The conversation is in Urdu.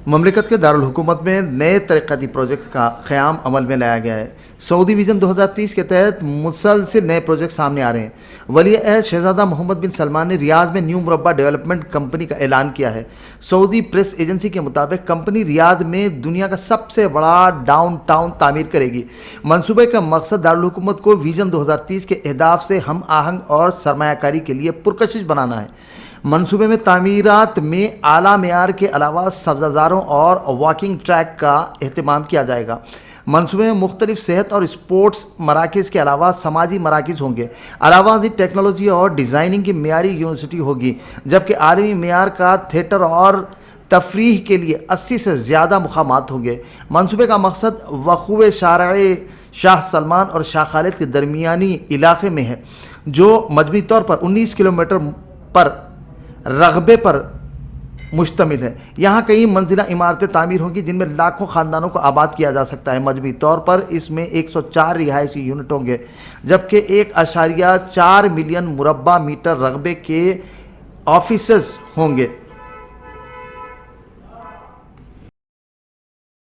مملکت کے دارالحکومت میں نئے ترقیاتی پروجیکٹ کا قیام عمل میں لایا گیا ہے۔ سعودی ویژن 2030 کے تحت مسلسل نئے پروجیکٹ سامنے آ رہے ہیں۔ ولی عہد شہزادہ محمد بن سلمان نے ریاض میں نیو مربع ڈیولپمنٹ کمپنی کا اعلان کیا ہے۔ سعودی پریس ایجنسی کے مطابق کمپنی ریاض میں دنیا کا سب سے بڑا ڈاؤن ٹاؤن تعمیر کرے گی۔ منصوبے کا مقصد دارالحکومت کو ویژن 2030 کے اہداف سے ہم آہنگ اور سرمایہ کاری کے لیے پرکشش بنانا ہے۔ منصوبے میں تعمیرات میں اعلیٰ معیار کے علاوہ سبزہ زاروں اور واکنگ ٹریک کا اہتمام کیا جائے گا۔ منصوبے میں مختلف صحت اور اسپورٹس مراکز کے علاوہ سماجی مراکز ہوں گے۔ علاوہ ازیں ٹیکنالوجی اور ڈیزائننگ کی معیاری یونیورسٹی ہوگی، جبکہ عالمی معیار کا تھیٹر اور تفریح کے لیے 80 سے زیادہ مقامات ہوں گے۔ منصوبے کا مقصد وقوع شارع شاہ سلمان اور شاہ خالد کے درمیانی علاقے میں ہے، جو مجموعی طور پر 19 کلومیٹر پر رقبے پر مشتمل ہے۔ یہاں کئی منزلہ عمارتیں تعمیر ہوں گی، جن میں لاکھوں خاندانوں کو آباد کیا جا سکتا ہے۔ مجموعی طور پر اس میں 104 رہائشی یونٹ ہوں گے، جبکہ 1.4 ملین مربع میٹر رقبے کے آفیسز ہوں گے۔